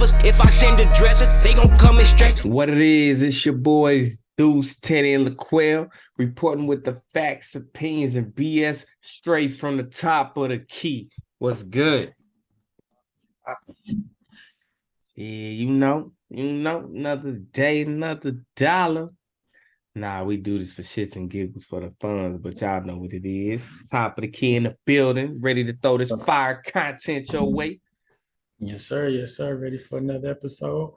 rappers. If I send the dressers, they gon' come and stretch. What it is, it's your boys Deuce, Teddy, and LaQuell reporting with the facts, opinions, and BS straight from the top of the key. What's good? Yeah, another day, another dollar. Nah, we do this for shits and giggles for the funds, but y'all know what it is. Top of the key in the building, ready to throw this fire content your way. Yes, sir. Yes, sir. Ready for another episode?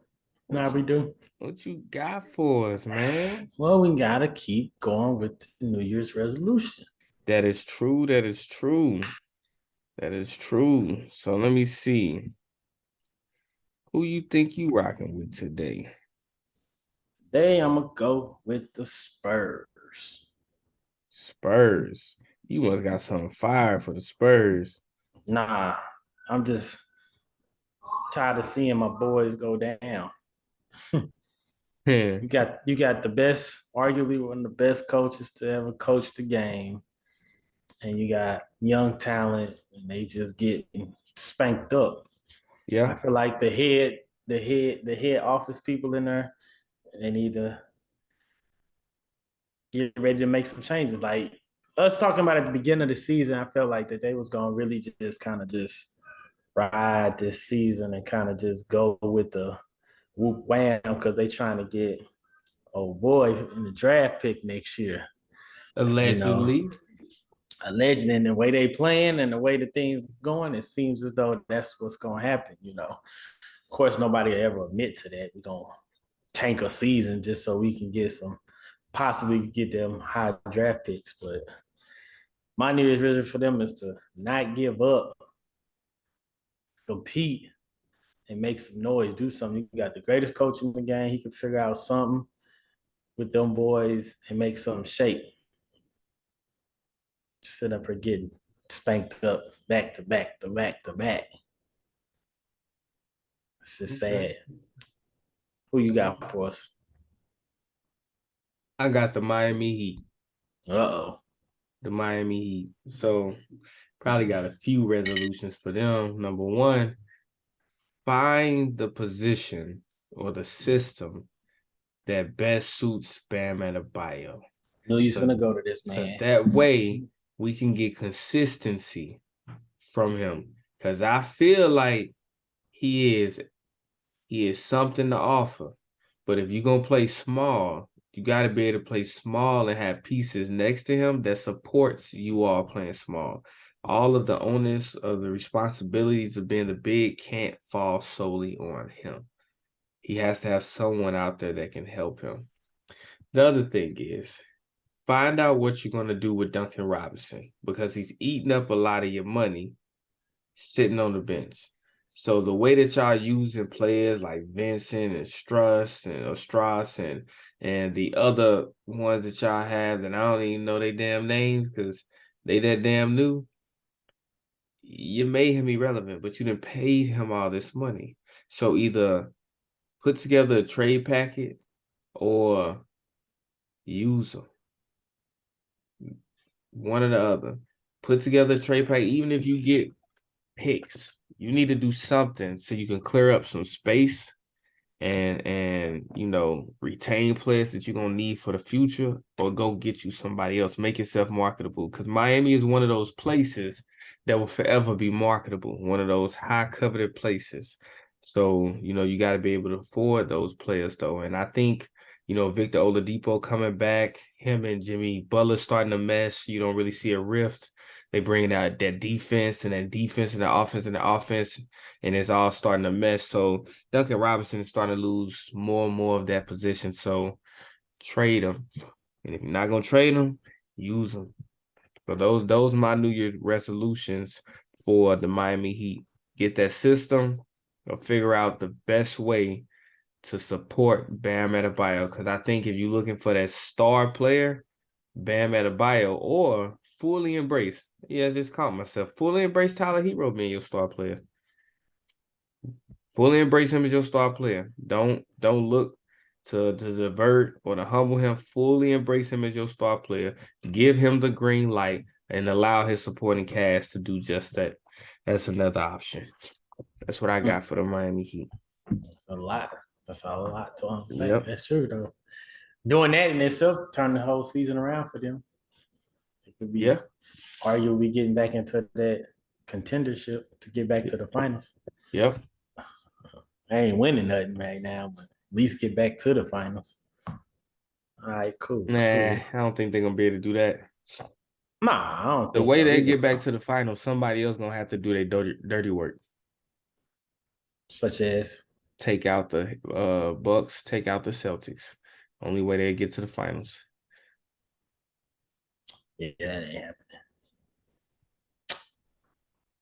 Now we do. What you got for us, man? Well, we gotta keep going with the New Year's resolution. That is true. That is true. That is true. So let me see. Who you think you rocking with today? Today I'm gonna go with the Spurs. Spurs. You must got some fire for the Spurs. Nah, I'm just tired of seeing my boys go down. You got the best, arguably one of the best coaches to ever coach the game, and you got young talent, and they just get spanked up. Yeah, I feel like the head office people in there, they need to get ready to make some changes. Like us talking about at the beginning of the season, I felt like that they was gonna really just kind of just ride this season and kind of just go with the whoop wham because they trying to get boy in the draft pick next year. allegedly. Allegedly, and the way they playing and the way the things going, it seems as though that's what's gonna happen. Of course, nobody will ever admit to that. We're gonna tank a season just so we can possibly get them high draft picks. But my New Year's resolution for them is to not give up, compete, and make some noise, do something. You got the greatest coach in the game. He can figure out something with them boys and make something shake. Sit up here getting spanked up back to back to back to back. It's just sad. Who you got for us? I got the Miami Heat. Uh-oh. The Miami Heat. So probably got a few resolutions for them. Number one, find the position or the system that best suits Bam Adebayo. Knew you was gonna go to this, man. So that way we can get consistency from him. Because I feel like he is something to offer. But if you're going to play small, you got to be able to play small and have pieces next to him that supports you all playing small. All of the onus of the responsibilities of being the big can't fall solely on him. He has to have someone out there that can help him. The other thing is, find out what you're going to do with Duncan Robinson because he's eating up a lot of your money sitting on the bench. So the way that y'all using players like Vincent and Strauss and the other ones that y'all have that I don't even know their damn names because they that damn new, you made him irrelevant, but you didn't pay him all this money. So either put together a trade packet or use them. One or the other. Put together a trade pack. Even if you get picks, you need to do something so you can clear up some space and retain players that you're gonna need for the future, or go get you somebody else. Make yourself marketable because Miami is one of those places that will forever be marketable. One of those high coveted places. So you got to be able to afford those players though, and I think. Victor Oladipo coming back, him and Jimmy Butler starting to mesh. You don't really see a rift. They bring out that defense and the offense, and it's all starting to mesh. So Duncan Robinson is starting to lose more and more of that position. So trade him. And if you're not going to trade him, use him. So those are my New Year's resolutions for the Miami Heat. Get that system or figure out the best way to support Bam Adebayo, because I think if you're looking for that star player, Bam Adebayo, or fully embrace, just caught myself, fully embrace Tyler Hero being your star player. Fully embrace him as your star player. Don't look to divert or to humble him. Fully embrace him as your star player. Give him the green light and allow his supporting cast to do just that. That's another option. That's what I got for the Miami Heat. That's a lot. That's a lot to unpack. Yep. That's true though. Doing that in itself turned the whole season around for them. It could be Yeah. arguably getting back into that contendership to get back to the finals. Yep. I ain't winning nothing right now, but at least get back to the finals. All right, cool. Nah, Cool. I don't think they're gonna be able to do that. Nah, I don't The think way so they either. get back to the finals, somebody else gonna have to do their dirty work. Such as Take out the Bucks, take out the Celtics. Only way they get to the finals. yeah, that ain't happening.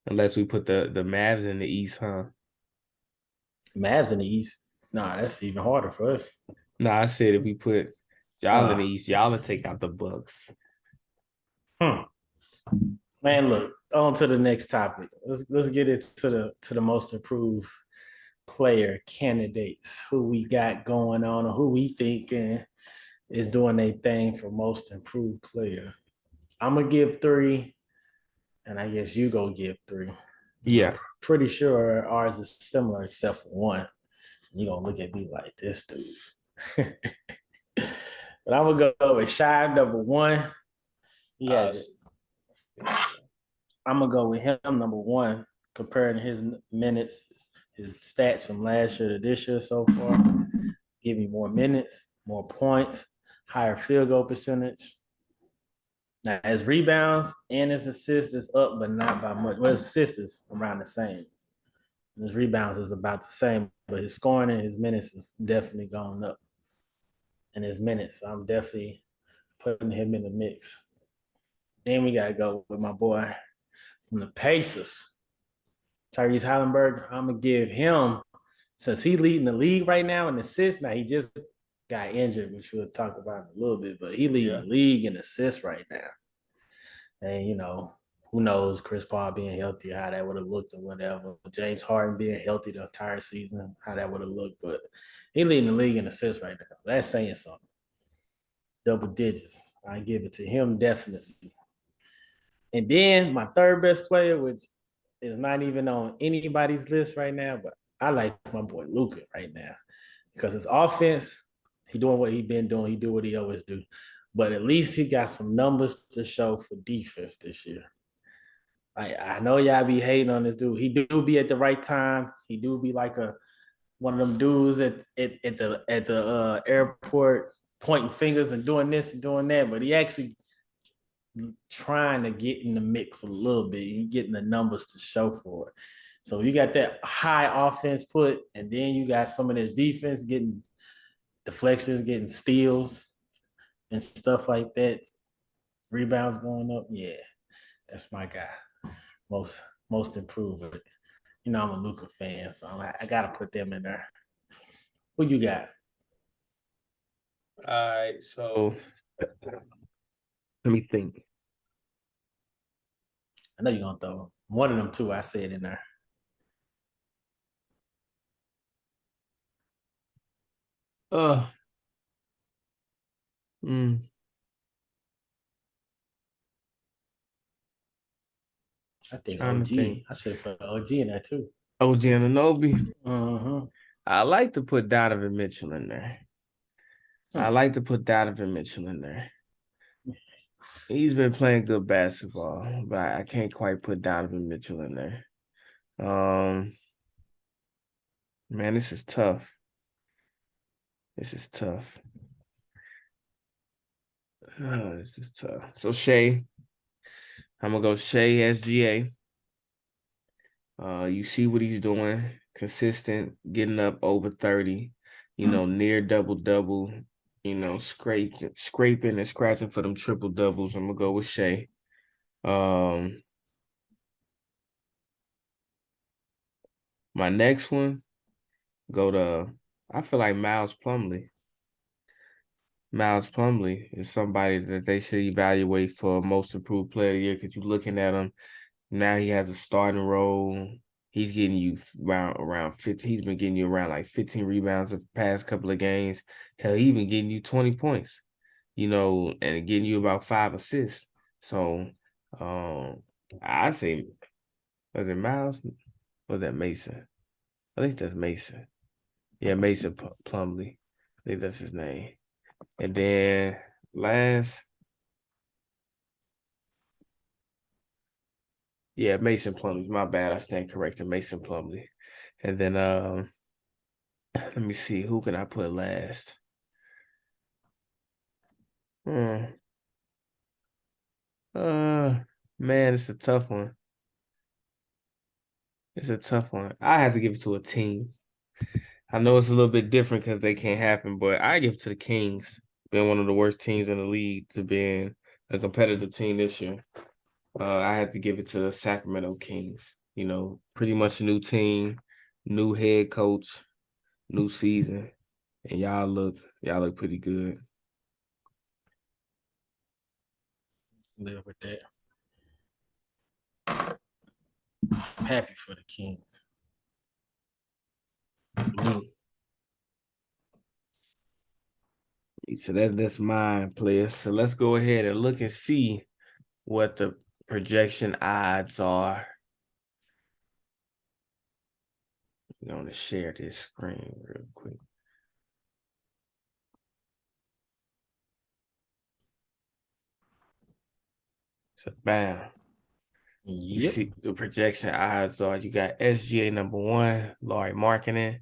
Unless we put the Mavs in the East, huh? Mavs in the East. Nah, that's even harder for us. No, I said if we put y'all in the East, y'all will take out the Bucks. Man, look, on to the next topic. Let's get it to the most improved player candidates, who we got going on, or who we think is doing a thing for most improved player. I'm gonna give 3, and I guess you go give 3. Yeah. I'm pretty sure ours is similar except for one. You're gonna look at me like this dude. But I'm gonna go with Shy number 1. Yeah, I'm gonna go with him number 1, comparing his minutes, his stats from last year to this year so far. Give me more minutes, more points, higher field goal percentage. Now, his rebounds and his assists is up, but not by much. Well, his assists is around the same. And his rebounds is about the same, but his scoring and his minutes is definitely gone up. And his minutes, I'm definitely putting him in the mix. Then we gotta go with my boy from the Pacers, Tyrese Haliburton. I'm gonna give him, since he leading the league right now in assists. Now he just got injured, which we'll talk about in a little bit, but he leading the league in assists right now. And who knows, Chris Paul being healthy, how that would have looked or whatever. James Harden being healthy the entire season, how that would have looked. But he leading the league in assists right now. That's saying something. Double digits. I give it to him definitely. And then my third best player, which is not even on anybody's list right now, but I like my boy Luka right now because his offense, he doing what he been doing. He do what he always do, but at least he got some numbers to show for defense this year. I know y'all be hating on this dude. He do be at the right time. He do be like one of them dudes at the airport pointing fingers and doing this and doing that, but he actually trying to get in the mix a little bit. He getting the numbers to show for it. So you got that high offense put, and then you got some of this defense getting deflections, getting steals, and stuff like that. Rebounds going up. Yeah, that's my guy. Most improved. I'm a Luka fan, so I gotta put them in there. Who you got? All right, so let me think. I know you're gonna throw one of them two. I said in there. Uh, mm, I think trying to OG. think. I should have put OG in there too. OG Anunoby. Mm-hmm. I like to put Donovan Mitchell in there. I like to put Donovan Mitchell in there. He's been playing good basketball, but I can't quite put Donovan Mitchell in there. Man, this is tough. This is tough. This is tough. So Shea, I'm gonna go Shea SGA. You see what he's doing, consistent, getting up over 30, near double-double, scraping and scratching for them triple doubles. I'm gonna go with Shea. My next one, I feel like Miles Plumlee. Miles Plumlee is somebody that they should evaluate for most improved player of the year because you're looking at him. Now he has a starting role. He's getting you around 15. He's been getting you around like 15 rebounds the past couple of games. Hell, he even getting you 20 points, and getting you about 5 assists. So I say, was it Miles? Or was that Mason? I think that's Mason. Yeah, Mason Plumlee. I think that's his name. And then last, yeah, Mason Plumlee. My bad. I stand corrected. Mason Plumlee. And then let me see, who can I put last? Hmm. Man, it's a tough one. It's a tough one. I have to give it to a team. I know it's a little bit different because they can't happen, but I give it to the Kings. Being one of the worst teams in the league to being a competitive team this year. I had to give it to the Sacramento Kings. You know, pretty much a new team, new head coach, new season, and y'all look pretty good. Live with that. I'm happy for the Kings. Me. So that's mine, players. So let's go ahead and look and see what the projection odds are. I'm going to share this screen real quick. So bam. You Yep. see the projection odds are you got SGA number 1, Laurie Markkinen.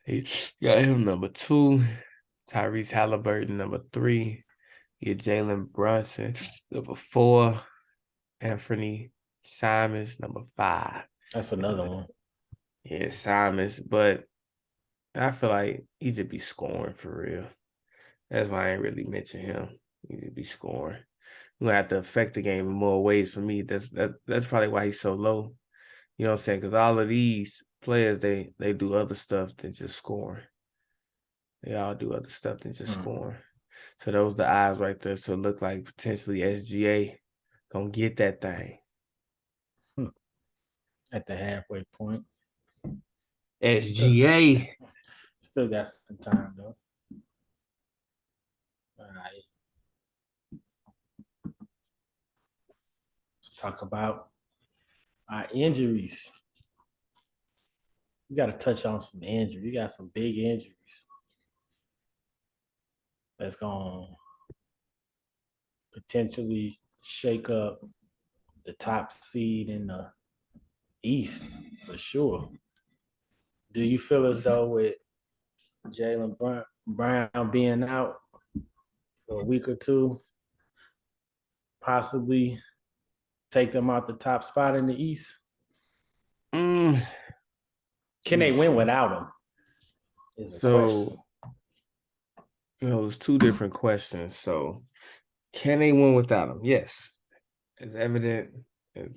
You got him number 2, Tyrese Haliburton number 3. You get Jaylen Brunson number 4, Anthony Simons number 5. That's another one. Yeah, Simons, but I feel like he should be scoring for real. That's why I ain't really mention him. He should be scoring. Gonna have to affect the game in more ways for me. That's probably why he's so low. You know what I'm saying? Because all of these players, they do other stuff than just scoring. They all do other stuff than just scoring. So those the eyes right there. So it look like potentially SGA gonna get that thing. At the halfway point. SGA. Still got some time though. All right. Let's talk about our injuries. We got to touch on some injuries. We got some big injuries that's going to potentially shake up the top seed in the East for sure. Do you feel as though with Jaylen Brown being out for a week or two, possibly take them out the top spot in the East? Mm, Can they win without him? So, it's 2 different questions. So, can they win without him? Yes. It's evident.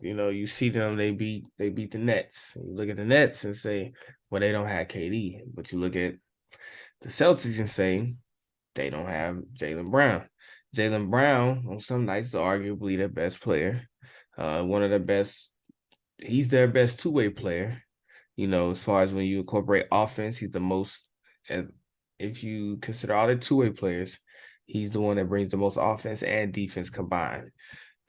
You see them, they beat the Nets. You look at the Nets and say, well, they don't have KD. But you look at the Celtics and say they don't have Jaylen Brown. Jaylen Brown, on some nights, is arguably their best player. One of the best. He's their best two-way player. As far as when you incorporate offense, he's the most. If you consider all the two-way players, he's the one that brings the most offense and defense combined.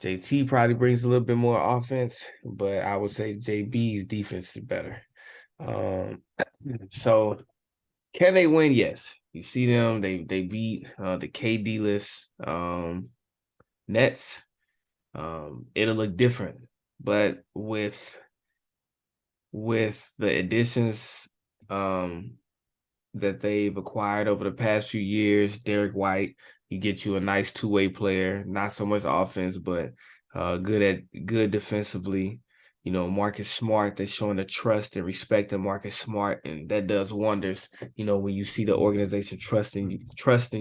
JT probably brings a little bit more offense, but I would say JB's defense is better. So can they win? Yes. You see them, they beat the KD-less Nets. It'll look different, but with the additions that they've acquired over the past few years, Derek White, you get you a nice two-way player, not so much offense, but good defensively. Marcus Smart, they're showing the trust and respect in Marcus Smart, and that does wonders. When you see the organization trusting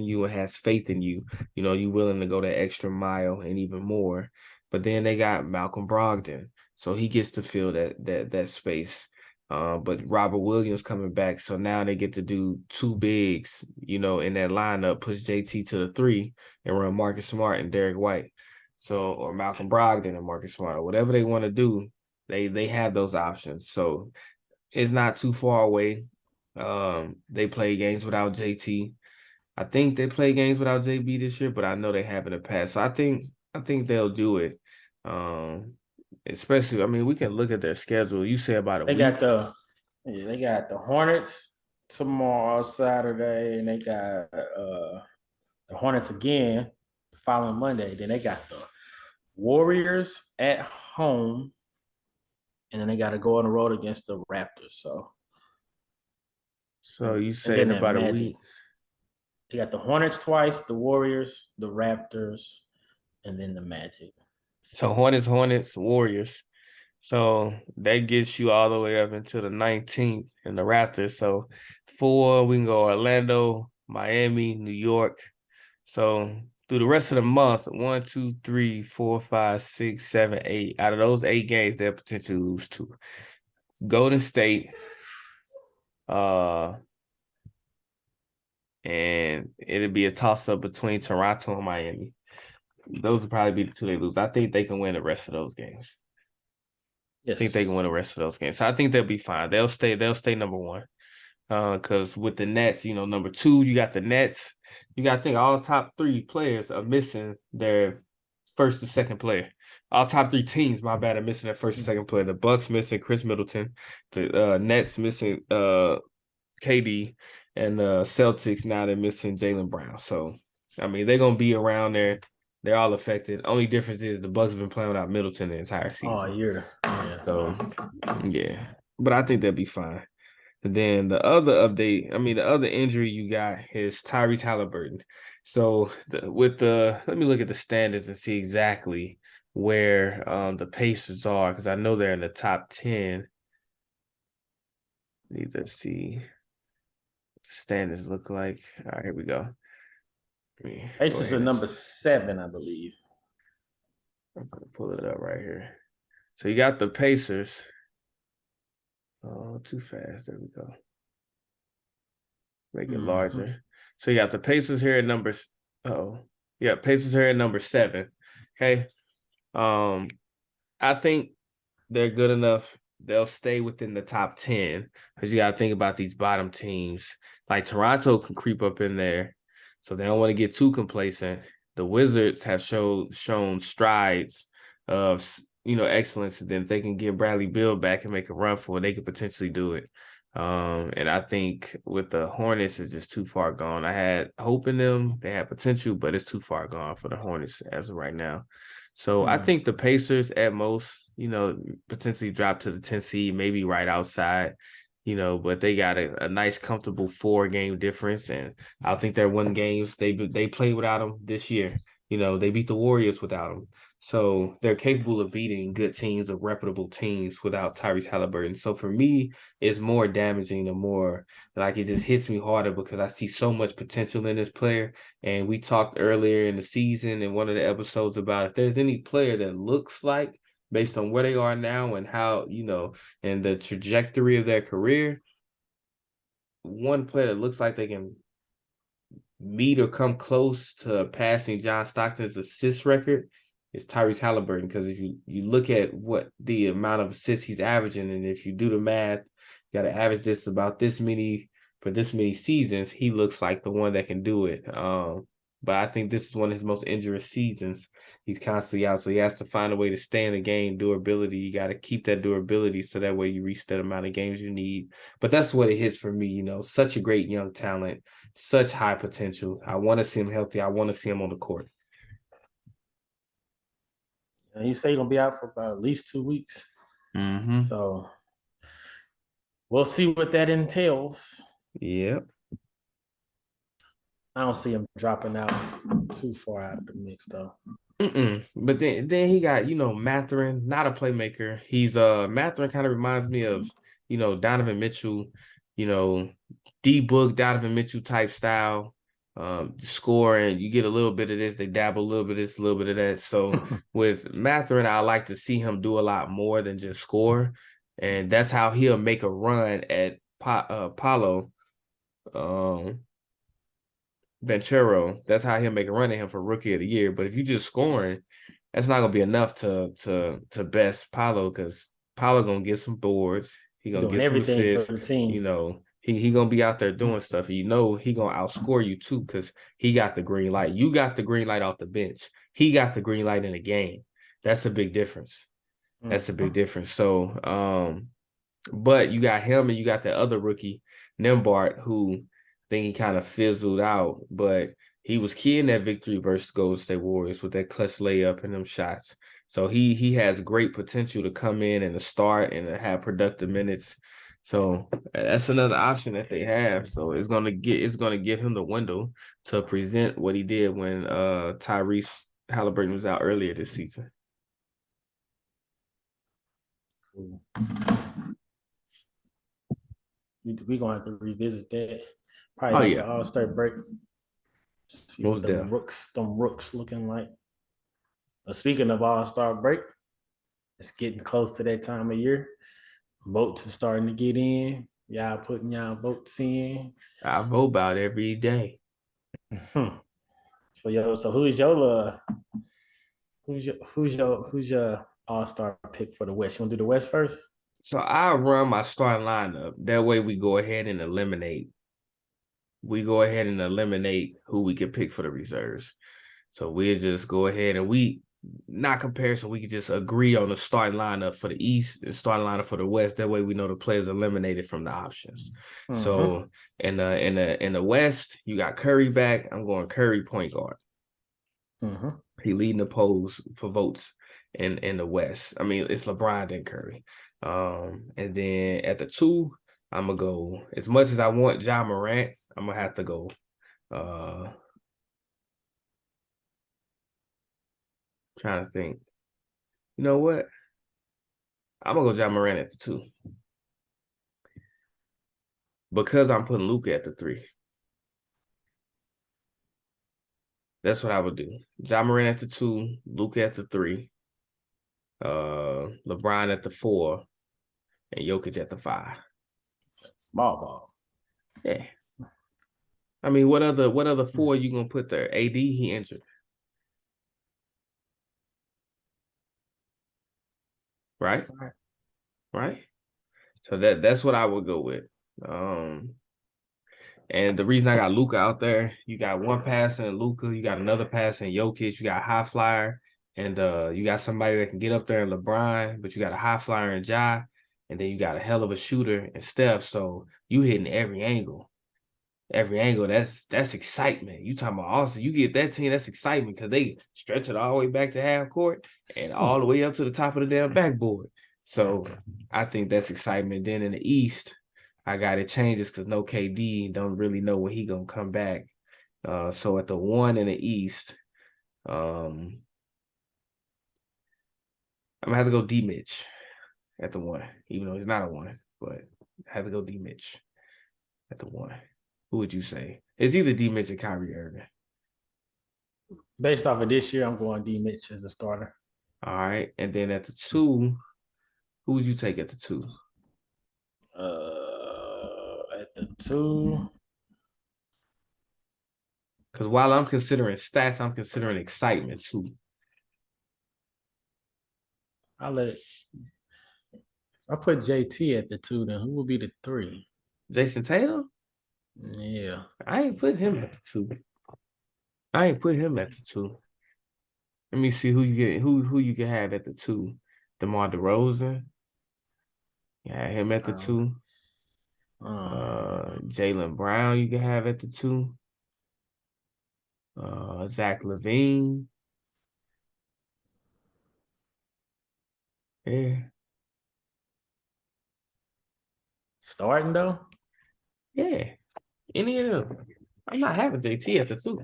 you and has faith in you, you're willing to go that extra mile and even more. But then they got Malcolm Brogdon, so he gets to fill that space. But Robert Williams coming back, so now they get to do 2 bigs, in that lineup, push JT to the 3 and run Marcus Smart and Derek White. So, or Malcolm Brogdon and Marcus Smart, or whatever they want to do, they have those options. So it's not too far away. They play games without JT. I think they play games without JB this year, but I know they have in the past. So I think they'll do it. Especially, we can look at their schedule. You say about a They week. got the Hornets tomorrow, Saturday, and they got the Hornets again the following Monday. Then they got the Warriors at home, and then they got to go on the road against the Raptors. So you and say then in that about a Magic. week. They got the Hornets twice, the Warriors, the Raptors, and then the Magic. So Hornets, Warriors. So that gets you all the way up into the 19th in the Raptors. So 4, we can go Orlando, Miami, New York. So through the rest of the month, 1, 2, 3, 4, 5, 6, 7, 8. Out of those 8 games, they'll potentially lose 2. Golden State, and it'll be a toss-up between Toronto and Miami. Those would probably be the 2 they lose. I think they can win the rest of those games. Yes. I think they can win the rest of those games. So I think they'll be fine. They'll stay number 1. Because with the Nets, number 2, you got the Nets. You got to think all top 3 players are missing their first and second player. All top 3 teams, my bad, are missing their first and second player. The Bucks missing Chris Middleton. The Nets missing KD. And Celtics, now they're missing Jaylen Brown. So, I mean, they're going to be around there. They're all affected. Only difference is the Bucks have been playing without Middleton the entire season. Oh, year. Yeah, so, yeah. But I think they'll be fine. And then the other the other injury you got is Tyrese Haliburton. So let me look at the standings and see exactly where the Pacers are, because I know they're in the top 10. Need to see what the standings look like. All right, here we go. Pacers are number 7, I believe. I'm gonna pull it up right here. So you got the Pacers. Oh, too fast. There we go. Make it larger. So you got the Pacers here at Pacers here at number 7. Okay. I think they're good enough. They'll stay within the top 10, because you got to think about these bottom teams. Like Toronto can creep up in there, so they don't want to get too complacent. The Wizards have shown strides of excellence, and then if they can get Bradley Beal back and make a run for it, they could potentially do it. And I think with the Hornets, it's just too far gone. I had hope in them; they had potential, but it's too far gone for the Hornets as of right now. So I think the Pacers at most, potentially drop to the 10th seed, maybe right outside, but they got a nice, comfortable 4-game difference. And I think they're won games. They played without them this year. They beat the Warriors without them. So they're capable of beating good teams or reputable teams without Tyrese Haliburton. So for me, it's more damaging and more like it just hits me harder, because I see so much potential in this player. And we talked earlier in the season in one of the episodes about if there's any player that looks like, based on where they are now and how, and the trajectory of their career, one player that looks like they can meet or come close to passing John Stockton's assist record is Tyrese Haliburton. Because if you look at what the amount of assists he's averaging, and if you do the math, you got to average this about this many for this many seasons, he looks like the one that can do it. But I think this is one of his most injurious seasons. He's constantly out, so he has to find a way to stay in the game. Durability, you got to keep that durability, so that way you reach that amount of games you need. But that's what it hits for me. Such a great young talent, such high potential. I want to see him healthy. I want to see him on the court. And you say he's gonna be out for about at least 2 weeks. Mm-hmm. So we'll see what that entails. Yep. I don't see him dropping out too far out of the mix, though. But then he got, Mathurin, not a playmaker. He's Mathurin kind of reminds me of, Donovan Mitchell, D-Book, Donovan Mitchell type style. Scoring, you get a little bit of this, they dabble a little bit of this, a little bit of that. So with Mathurin, I like to see him do a lot more than just score. And that's how he'll make a run at Paolo Banchero. That's how he'll make a run at him for Rookie of the Year. But if you just scoring, that's not gonna be enough to best Paolo, because Paolo gonna get some boards. He gonna get some assists. For the team. He gonna be out there doing stuff. He gonna outscore you too, because he got the green light. You got the green light off the bench. He got the green light in the game. That's a big difference. That's a big difference. So But you got him and you got the other rookie, Nembhard, who I think he kind of fizzled out, but he was key in that victory versus Golden State Warriors with that clutch layup and them shots. So he has great potential to come in and to start and to have productive minutes. So that's another option that they have. So it's gonna give him the window to present what he did when Tyrese Haliburton was out earlier this season. Cool. We're gonna have to revisit that. Probably the All-Star break. See Most what them rooks looking like. But speaking of All-Star break, it's getting close to that time of year. Votes are starting to get in. Y'all putting y'all votes in. I vote about every day. So who's your All-Star pick for the West? You want to do the West first? So I'll run my starting lineup. That way we go ahead and eliminate. We go ahead and eliminate who we can pick for the reserves. So we'll just go ahead and we can just agree on the starting lineup for the East and starting lineup for the West. That way we know the players eliminated from the options. Mm-hmm. So in the West, you got Curry back. I'm going Curry point guard. Mm-hmm. He leading the polls for votes in the West. I mean, it's LeBron and Curry. And then at the 2, I'm gonna go, as much as I want Ja Morant, I'm gonna have to go trying to think. You know what? I'm gonna go Ja Morant at the 2. Because I'm putting Luka at the 3. That's what I would do. Ja Morant at the 2, Luka at the 3, LeBron at the 4, and Jokic at the 5. Small ball. Yeah. I mean, what other 4 you gonna put there? AD, he injured. Right? So that's what I would go with. And the reason I got Luka out there, you got one pass in Luka, you got another pass in Jokic, you got a high flyer, and you got somebody that can get up there in LeBron, but you got a high flyer in Ja, and then you got a hell of a shooter in Steph. So you hitting every angle. That's excitement. You talking about also, you get that team, that's excitement because they stretch it all the way back to half court and all the way up to the top of the damn backboard. So I think that's excitement. Then in the East, I got it changes because no KD, don't really know when he gonna come back. So at the 1 in the East, I'm gonna have to go D Mitch at the 1, even though he's not a 1, but I have to go D Mitch at the 1. Who would you say? It's either D Mitch or Kyrie Irving. Based off of this year, I'm going D Mitch as a starter. All right. And then at the 2, who would you take at the 2? At the 2. Because while I'm considering stats, I'm considering excitement too. I put JT at the 2, then who will be the 3? Jason Tatum? Yeah. I ain't put him at the 2. Let me see who you can have at the 2. DeMar DeRozan. Yeah, him at the 2. Jaylen Brown you can have at the 2. Zach LaVine. Yeah. Starting though? Yeah. Any of them. I'm not having JT at the 2.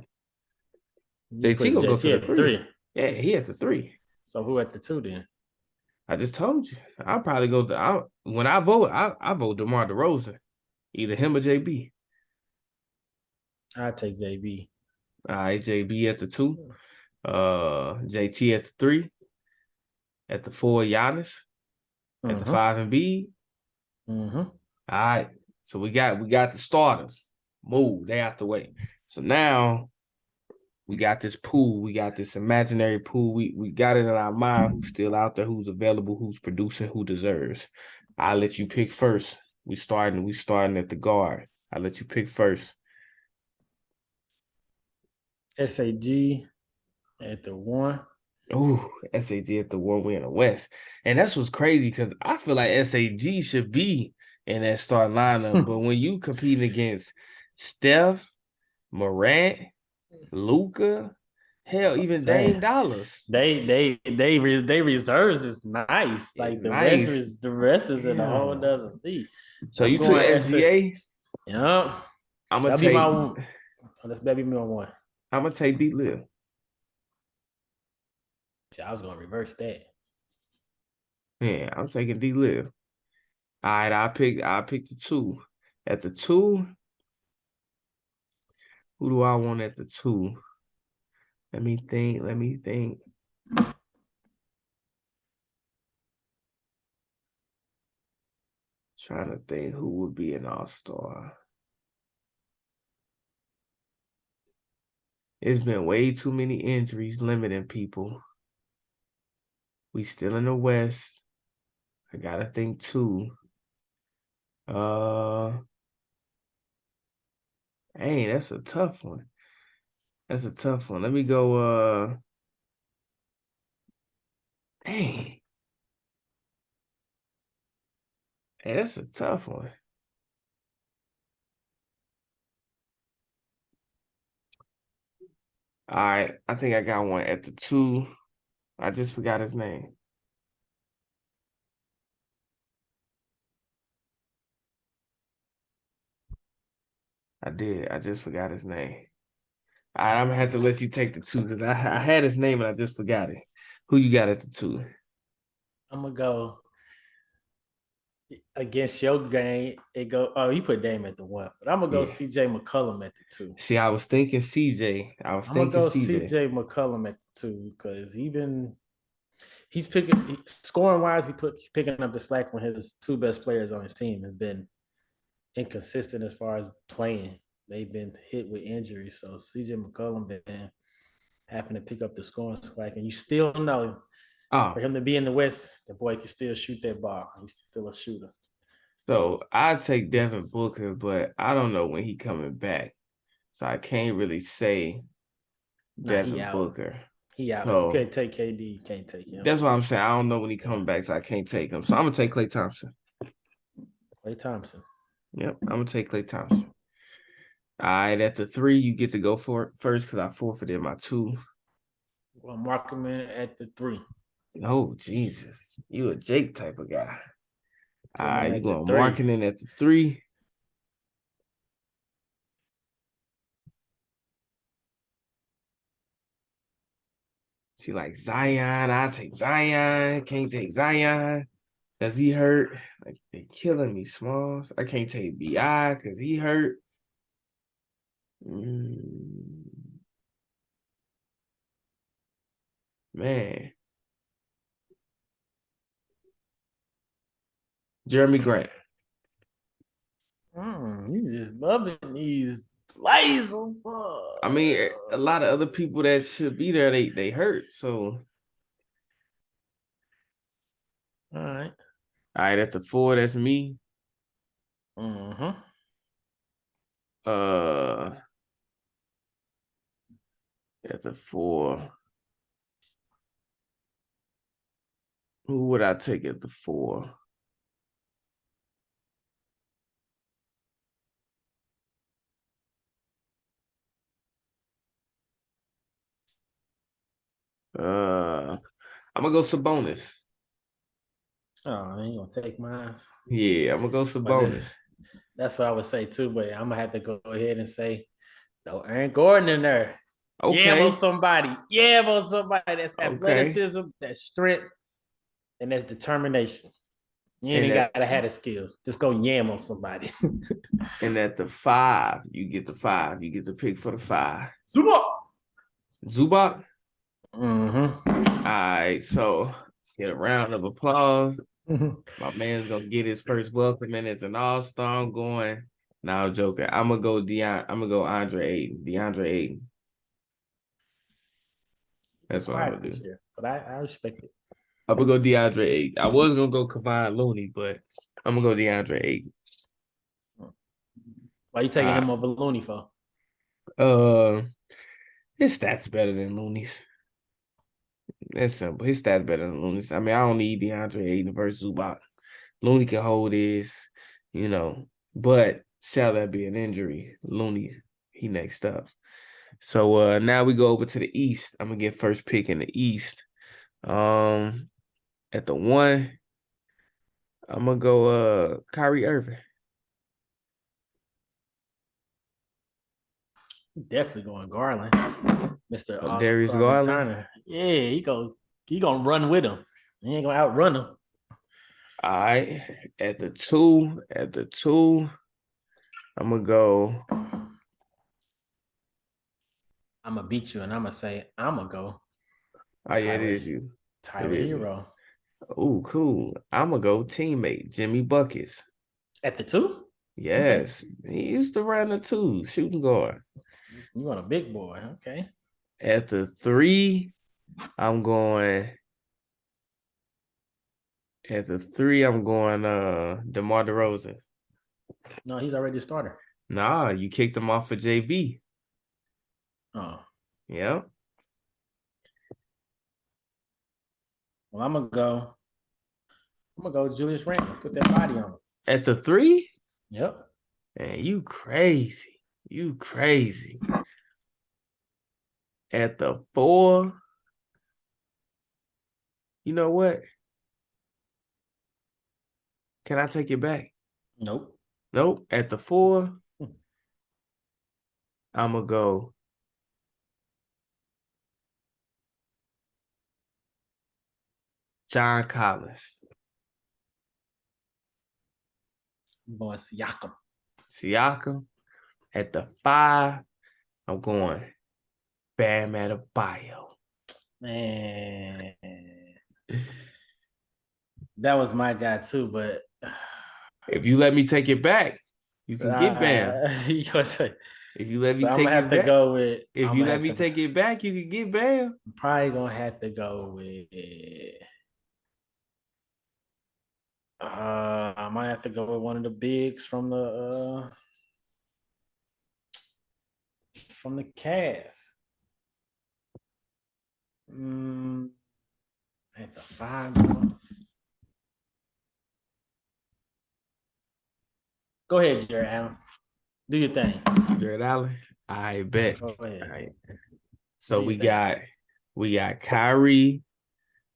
JT gonna go to the 3. 3. Yeah, he at the 3. So who at the 2 then? I just told you. I'll probably go when I vote, I vote DeMar DeRozan. Either him or JB. I'll take JB. All right, JB at the 2. JT at the 3. At the 4, Giannis. At the 5, Embiid. Mm-hmm. All right. So we got the starters. Move. They out the way. So now we got this pool. We got this imaginary pool. We got it in our mind who's still out there, who's available, who's producing, who deserves. I'll let you pick first. We starting at the guard. I'll let you pick first. SAG at the 1. Oh, SAG at the one we in the West. And that's what's crazy because I feel like SAG should be in that start lineup. But when you competing against Steph, Morant, Luca, That's hell, what I'm even saying. Dame Dollars. They reserves is nice. It's Like nice. the rest is in a whole Yeah. nother league. So I'm you took going SAG. SGA? Yeah. I'm gonna That'll be my take one. That'll be my one. D Lil. I was gonna reverse that. Yeah, I'm taking D Lil. All right, I pick the two. At the two, who do I want at the two? Let me think. Trying to think who would be an all-star. It's been way too many injuries limiting people. We still in the West. I gotta think too. Hey, that's a tough one. That's a tough one. Let me go. Hey, that's a tough one. All right, I think I got one at the two. I just forgot his name. I did. I just forgot his name. All right, I'm gonna have to let you take the two because I had his name and I just forgot it. Who you got at the two? I'm gonna go against your game. You put Dame at the one, but I'm gonna go Yeah. CJ McCollum at the two. See, I was thinking CJ. I'm gonna go CJ McCollum at the two because he's picking scoring wise, he's picking up the slack when his two best players on his team has been inconsistent as far as playing. They've been hit with injuries, so CJ McCollum been having to pick up the scoring slack, and you still know Oh, for him to be in the West, the boy can still shoot that ball. He's still a shooter. so I take Devin Booker, but I don't know when he coming back. So I can't really say Nah, he Devin out. Booker. He out. If you So can't take KD, you can't take him. that's what I'm saying. I don't know when he Yeah. coming back, so I can't take him. So I'm gonna take Klay Thompson. Klay Thompson. Yep, I'm gonna take Klay Thompson. All right, at the three, you get to go for it first because I forfeited my two. Well, mark him in at the three. Oh, Jesus. You a Jake type of guy. All Putting him right, you at the going three. marketing at the three. See, like Zion, I take Zion. Can't take Zion. Does he hurt? Like they killing me, Smalls. I can't take BI because he hurt. Man. Jeremy Grant. You just loving these lasers. I mean, a lot of other people that should be there, they hurt. So All right. all right, at the four, that's me. Mm-hmm. Uh at the four. Who would I take at the four? I'm gonna go Sabonis. Oh, I ain't gonna take mine. Yeah, I'm gonna go But Sabonis. that's what I would say too. But I'm gonna have to go ahead and say, no, Aaron Gordon in there. Okay. Somebody that's Okay. athleticism, that's strength, and that's determination. You ain't And even gotta have the skills. Just go yam on somebody. at the five, you get the five. You get to pick for the five. Super. Zubac. Mm-hmm. All right, so get a round of applause. My man's gonna get his first welcome in as an all-star. I'm going. Now, joker. I'm gonna go Andre Ayton. DeAndre Ayton. That's what I'm Quiet gonna this do. year, but I respect it. I'm gonna go DeAndre Ayton. I was gonna go Kevon Looney, but I'm gonna go DeAndre Ayton. Why you taking him over Looney for? Uh, his stats better than Looney's. That's simple. His stats better than Looney's. I mean, I don't need DeAndre Ayton versus Zubac. Looney can hold his, but shall that be an injury? Looney, he next up. So now we go over to the East. I'm gonna get first pick in the East. At the 1, I'm gonna go Kyrie Irving. Definitely going Garland, Mr. Darius All-Star Garland. returner. Yeah, he gonna run with him. He ain't gonna outrun him. All right. At the two, I'm gonna go. I'm gonna beat you, and I'm gonna say I'm gonna go. Oh yeah, it is you. Tyler Hero. Oh, cool. I'm gonna go teammate Jimmy Buckets. At the 2? Yes, he used to run the 2, shooting guard. You want a big boy, okay? At the 3, I'm going. At the 3, I'm going DeMar DeRozan. No, he's already a starter. Nah, you kicked him off for JB. Oh. Yeah. Well, I'm gonna go Julius Randle. Put that body on him. At the 3? Yep. Man, you crazy. You crazy. At the 4, you know what? Can I take it back? Nope. Nope. At the 4, I'm going to go John Collins. Boy, Siakam. Siakam. At the 5, I'm going Bam Adebayo. Man. That was my guy too, but if you let me take it back, you can get Bam. If you let me take it back, if you let me take it back, you can get Bam. I'm probably gonna have to go with. I might have to go with one of the bigs from the Cavs. At the 5. Go ahead, Jared Allen. Do your thing. Jared Allen. I bet. Go ahead. All right. So we got Kyrie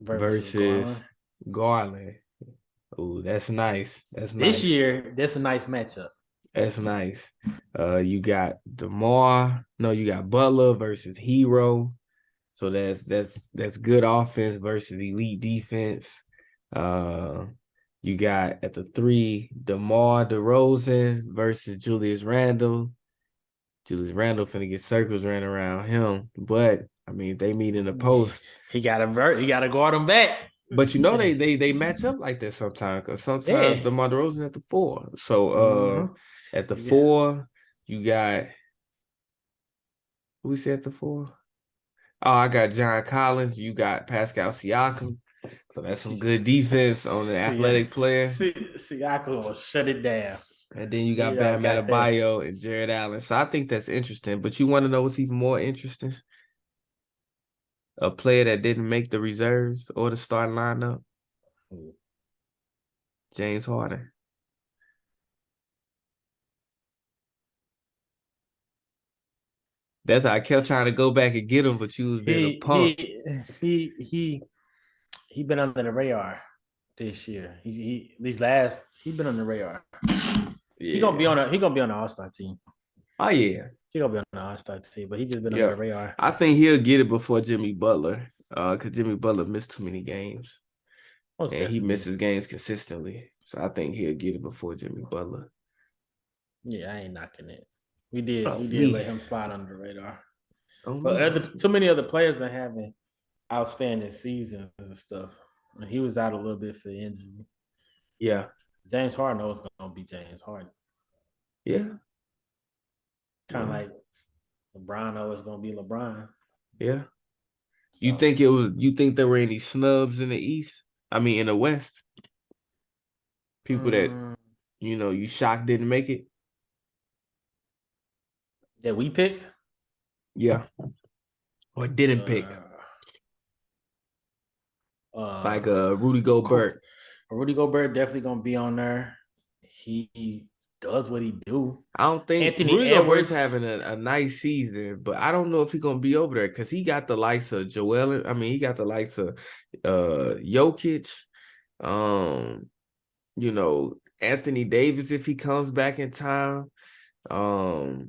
versus Garland. Oh, that's nice. That's nice. This year, that's a nice matchup. That's nice. You got DeMar. No, you got Butler versus Hero. So that's good offense versus elite defense. You got at the 3, DeMar DeRozan versus Julius Randle. Julius Randle finna get circles ran around him, but I mean, if they meet in the post, he gotta guard him back. But they match up like that sometimes, because sometimes DeMar DeRozan at the 4. So at the 4, you got who we said at the 4? Oh, I got John Collins. You got Pascal Siakam. So that's some good defense on the athletic player. Siakam will shut it down. And then you got Bam Adebayo and Jared Allen. So I think that's interesting. But you want to know what's even more interesting? A player that didn't make the reserves or the starting lineup? James Harden. That's how I kept trying to go back and get him, but you was being a punk. He been under the radar this year. He been on the radar. Yeah. He gonna be on the All-Star team. Oh yeah. He gonna be on the All-Star team, but he just been under the radar. I think he'll get it before Jimmy Butler. Because Jimmy Butler missed too many games. And he misses games consistently. So I think he'll get it before Jimmy Butler. Yeah, I ain't knocking it. We did let him slide under the radar. But too many other players been having outstanding seasons and stuff. He was out a little bit for injury. Yeah. James Harden knows gonna be James Harden. Yeah. Kind of like LeBron always gonna be LeBron. Yeah. So, you think there were any snubs in the East? I mean in the West? People that you shocked didn't make it? That we picked? Yeah. Or didn't pick. Like Rudy Gobert. Rudy Gobert definitely gonna be on there. He does what he do. I don't think Anthony Rudy Gobert's Edwards having a nice season, but I don't know if he's gonna be over there because he got the likes of Joel. I mean, he got the likes of Jokic, Anthony Davis if he comes back in time, Andre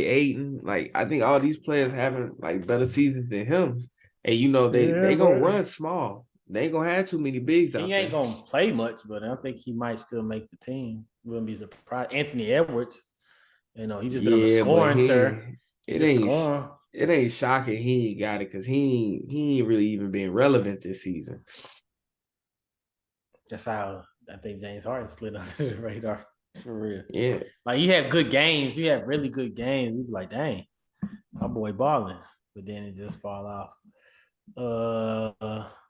Ayton. Like I think all these players having like better seasons than him, and they gonna run small. They ain't gonna have too many bigs out there. He ain't gonna play much, but I think he might still make the team. Wouldn't be surprised. Anthony Edwards, he's just been on the scoring, sir. It ain't shocking he ain't got it because he ain't really even been relevant this season. That's how I think James Harden slid under the radar for real. Yeah, like you have good games, you have really good games. You be like, dang, my boy balling, but then it just fall off.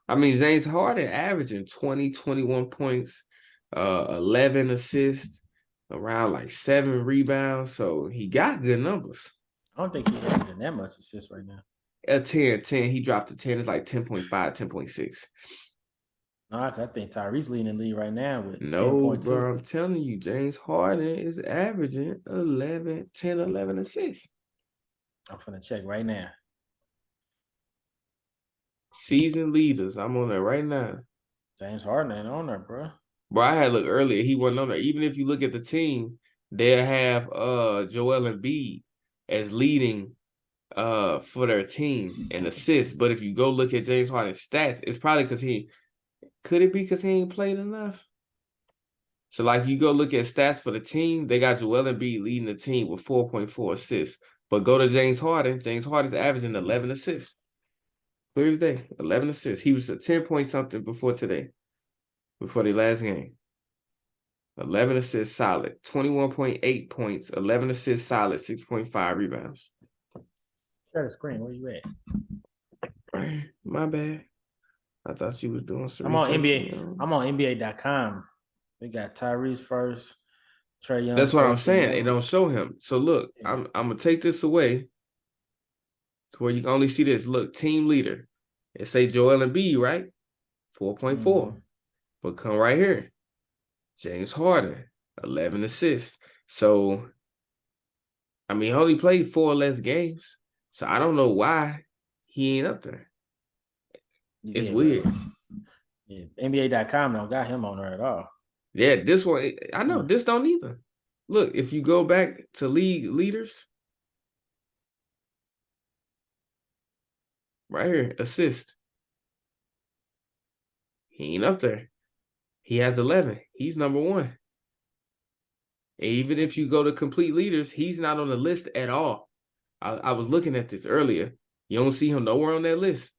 I mean, James Harden averaging 20, 21 points, 11 assists, around like 7 rebounds. So he got good numbers. I don't think he's averaging that much assists right now. A 10. He dropped to 10. It's like 10.5, 10.6. No, I think Tyrese leading the league right now with 10.2. Bro, I'm telling you, James Harden is averaging 11 assists. I'm finna check right now. Season leaders. I'm on there right now. James Harden ain't on there, bro. Bro, I had looked earlier. He wasn't on there. Even if you look at the team, they'll have Joel Embiid as leading for their team and assists. But if you go look at James Harden's stats, it's probably because could it be because he ain't played enough? So like you go look at stats for the team, they got Joel Embiid leading the team with 4.4 assists. But go to James Harden. James Harden's averaging 11 assists. Clear as day, 11 assists. He was a 10-point-something before today, before the last game. 11 assists solid, 21.8 points, 11 assists solid, 6.5 rebounds. Share the screen. Where you at? My bad. I thought she was doing some I'm on research, NBA. I'm on NBA.com. We got Tyrese first, Trae Young. That's what I'm saying. It don't show him. So look, I'm gonna take this away to where you can only see this. Look, team leader. It say Joel Embiid, right? 4.4. Mm-hmm. But come right here. James Harden, 11 assists. So, I mean, he only played 4 less games. So I don't know why he ain't up there. It's weird. Yeah, NBA.com don't got him on there at all. Yeah, this one, I know, this don't either. Look, if you go back to league leaders, right here, assist. He ain't up there. He has 11. He's number 1. And even if you go to complete leaders, he's not on the list at all. I was looking at this earlier. You don't see him nowhere on that list.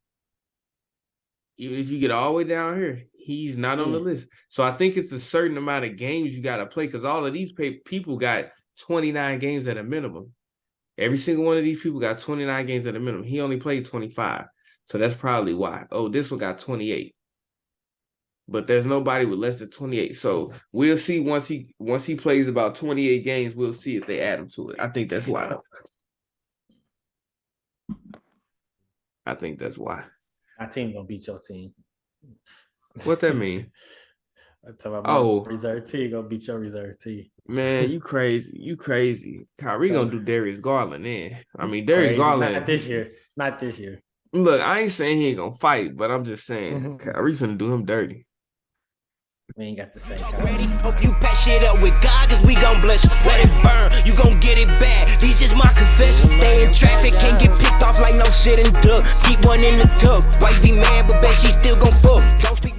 Even if you get all the way down here, he's not on the list. So I think it's a certain amount of games you got to play because all of these people got 29 games at a minimum. Every single one of these people got 29 games at a minimum. He only played 25. So that's probably why. Oh, this one got 28. But there's nobody with less than 28. So we'll see once he plays about 28 games, we'll see if they add him to it. I think that's why. My team gonna beat your team. What that mean? I'm talking about my reserve team gonna beat your reserve team. Man, you crazy. Kyrie gonna do Darius Garland then. I mean, Darius Garland. Not this year. Look, I ain't saying he ain't gonna fight, but I'm just saying Kyrie's gonna do him dirty. We ain't got the same Ready? Hope you patch shit up with God, cause we gon' bless you. Let it burn, you gon' get it back. These just my confessions. Stay in traffic, can't get picked off like no shit and duck. Keep one in the tuck. Wife be mad, but bet she still gon' fuck. Don't speak.